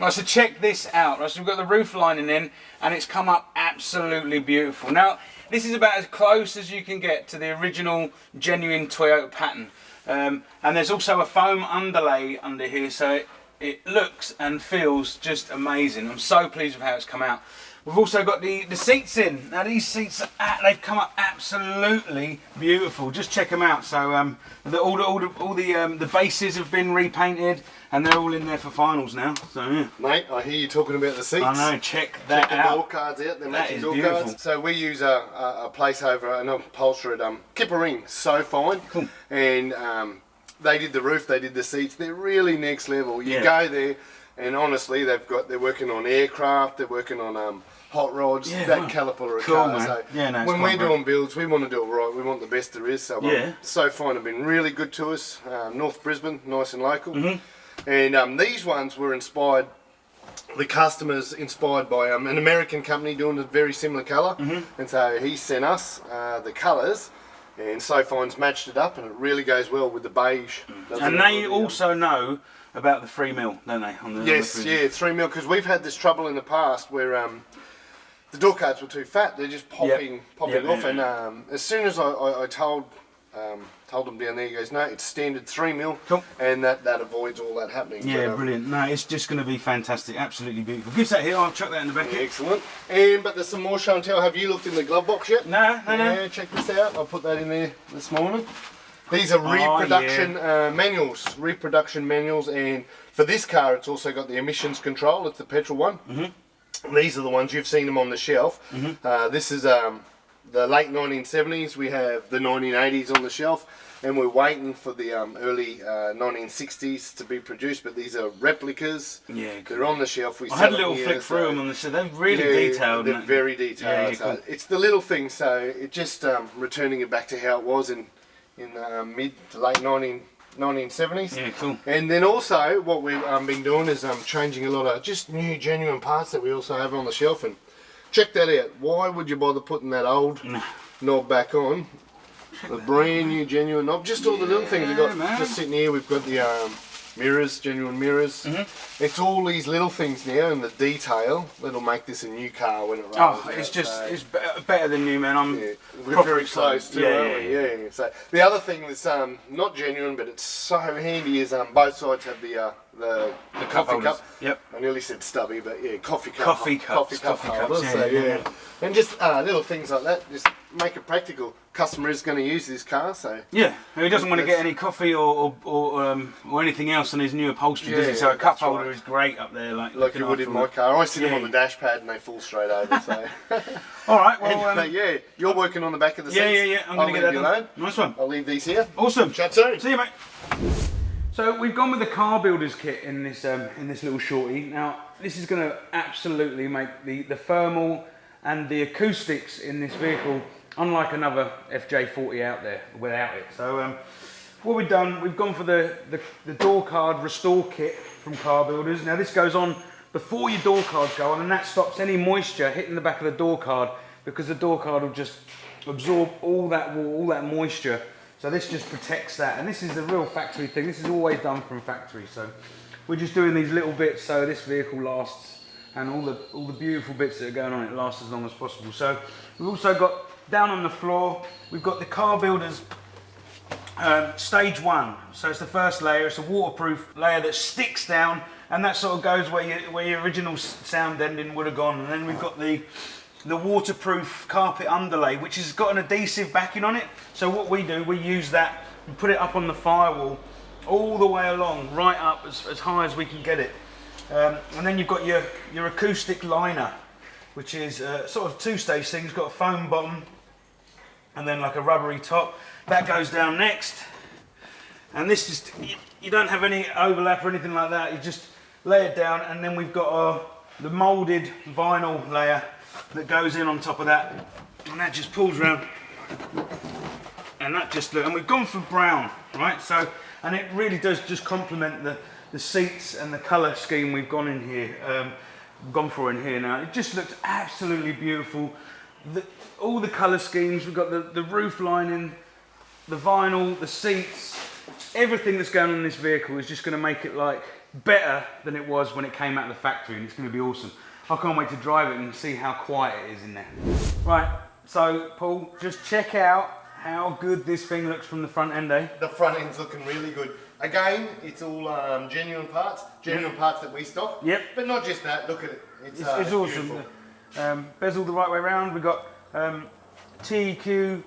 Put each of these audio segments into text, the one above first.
Right, so check this out. Right, so we've got the roof lining in, and it's come up absolutely beautiful. Now, this is about as close as you can get to the original genuine Toyota pattern. And there's also a foam underlay under here, so it looks and feels just amazing. I'm so pleased with how it's come out. We've also got the seats in. Now these seats, they've come up absolutely beautiful. Just check them out. So all the bases have been repainted, and they're all in there for finals now. So yeah. Mate, I hear you talking about the seats. I know. Check that out. Check the door cards out. They're matching door cards. So we use a place over an upholsterer at Kippa-Ring, Sewfine, cool. And they did the roof, they did the seats. They're really next level. You go there, and honestly, they're working on aircraft. They're working on hot rods, that caliper of car. Man. So yeah, when we're doing builds, we want to do it right. We want the best there is. So Sewfine have been really good to us. North Brisbane, nice and local. And these ones were inspired. The customers inspired by an American company doing a very similar colour, and so he sent us the colours. And Sewfine's matched it up, and it really goes well with the beige. And they also know about the 3mm, don't they? Yes, yeah, 3mm, because we've had this trouble in the past where the door cards were too fat. They're just popping off. And as soon as I told them down there, he goes, no, it's standard 3mm, and that avoids all that happening. Yeah, but, brilliant. No, it's just going to be fantastic, absolutely beautiful. Give us that here, I'll chuck that in the back here. Excellent. But there's some more show and tell. Have you looked in the glove box yet? No. Yeah, check this out. I put that in there this morning. These are reproduction manuals, and for this car it's also got the emissions control. It's the petrol one. These are the ones you've seen them on the shelf. This is the late 1970s. We have the 1980s on the shelf, and we're waiting for the early 1960s to be produced, but these are replicas. Yeah, they're on the shelf. I had a little flick through them on the shelf. They're really detailed. They're very detailed. So it's the little things, so it just returning it back to how it was in mid to late 1970s. Yeah, cool. And then also what we've been doing is changing a lot of just new genuine parts that we also have on the shelf. And check that out. Why would you bother putting that old knob back on? The brand new genuine knob. Just all the little things we've got just sitting here. We've got the mirrors, genuine mirrors. It's all these little things now, and the detail that'll make this a new car when it rolls out. It's just it's better than new, man. We're very close to it. Yeah. So the other thing that's not genuine, but it's so handy, is both sides have the coffee cup. Yep. I nearly said stubby, but yeah, coffee cup. Coffee cups holders. So and just little things like that. Just make it practical. Customer is going to use this car, so yeah. He doesn't want to get any coffee or anything else on his new upholstery, does he? So a cup holder is great up there, like you would in my car. I sit them on the dash pad and they fall straight over. So all right, well, yeah, you're working on the back of the seats. Yeah. I'm going to get that done. Nice one. I'll leave these here. Awesome. Chat soon. See you, mate. So we've gone with the car builder's kit in this little shorty. Now this is going to absolutely make the thermal and the acoustics in this vehicle unlike another FJ40 out there without it. So what we've done, we've gone for the door card restore kit from Car Builders. Now this goes on before your door cards go on, and that stops any moisture hitting the back of the door card, because the door card will just absorb all that moisture. So this just protects that, and this is the real factory thing. This is always done from factory. So we're just doing these little bits so this vehicle lasts, and all the beautiful bits that are going on it last as long as possible. So we've also got down on the floor, we've got the Car Builders stage 1. So it's the first layer. It's a waterproof layer that sticks down, and that sort of goes where your original sound ending would have gone. And then we've got the waterproof carpet underlay, which has got an adhesive backing on it. So what we do, we use that and put it up on the firewall all the way along, right up as high as we can get it. And then you've got your acoustic liner, which is sort of two-stage thing. It's got a foam bottom and then like a rubbery top. That goes down next. And this is, you don't have any overlap or anything like that. You just lay it down, and then we've got the moulded vinyl layer that goes in on top of that, and that just pulls around, and that just, and we've gone for brown, right? So, and it really does just complement the seats and the colour scheme we've gone in here, gone for in here now. It just looks absolutely beautiful. All the colour schemes, we've got the roof lining, the vinyl, the seats, everything that's going on in this vehicle is just going to make it like better than it was when it came out of the factory, and it's going to be awesome. I can't wait to drive it and see how quiet it is in there. Right, so Paul, just check out how good this thing looks from the front end, eh? The front end's looking really good. Again, it's all genuine parts that we stock. Yep. But not just that, look at it. It's awesome. Bezel the right way around. We've got TEQ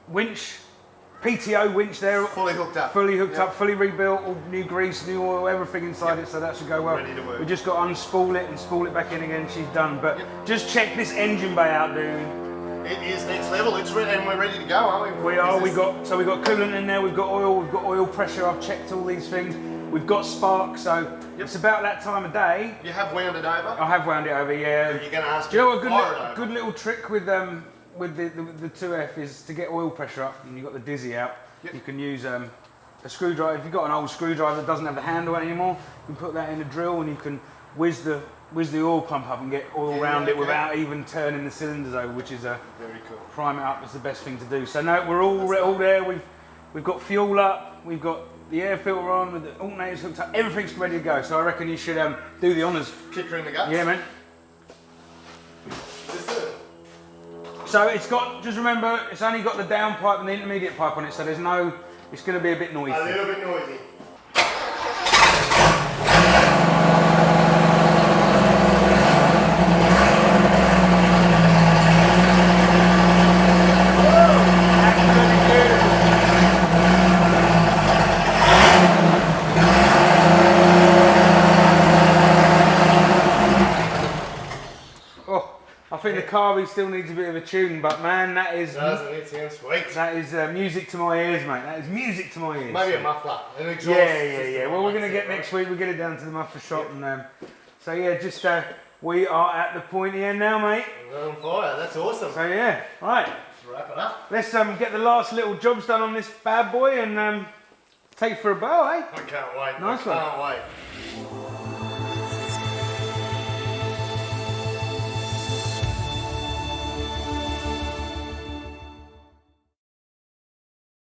winch, PTO winch there. Fully hooked up. Fully hooked up, fully rebuilt, all new grease, new oil, everything inside it, so that should go well. Ready to work. We just got to unspool it and spool it back in again, she's done. But just check this engine bay out, dude. It is next level. It's ready, and we're ready to go, aren't we? We are. We got coolant in there. We've got oil pressure. I've checked all these things. We've got spark, so it's about that time of day. You have wound it over. I have wound it over, yeah. You're going to ask. Do you know what? Good little trick with the 2F is to get oil pressure up, and you've got the dizzy out. Yep. You can use a screwdriver. If you've got an old screwdriver that doesn't have the handle anymore, you can put that in a drill, and you can whiz the oil pump up and get oil around it without even turning the cylinders over, which is a very cool. Prime it up is the best thing to do. So no, we're all there. We've got fuel up. We've got the air filter on with the alternators hooked up. Everything's ready to go. So I reckon you should do the honours. Kick her in the guts. Yeah, man. So it's got. Just remember, it's only got the down pipe and the intermediate pipe on it. So there's no. It's going to be a bit noisy. A little bit noisy. I think the carby still needs a bit of a tune, but man, that is... Doesn't it sound sweet? That is music to my ears, mate. That is music to my ears. Maybe a muffler, an exhaust. Yeah. Well, we're going to get next week, we'll get it down to the muffler shop. And so yeah, just we are at the pointy end now, mate. We're on fire, that's awesome. So yeah, right. Let's wrap it up. Let's get the last little jobs done on this bad boy and take it for a bow, eh? I can't wait. Nice one. I can't wait.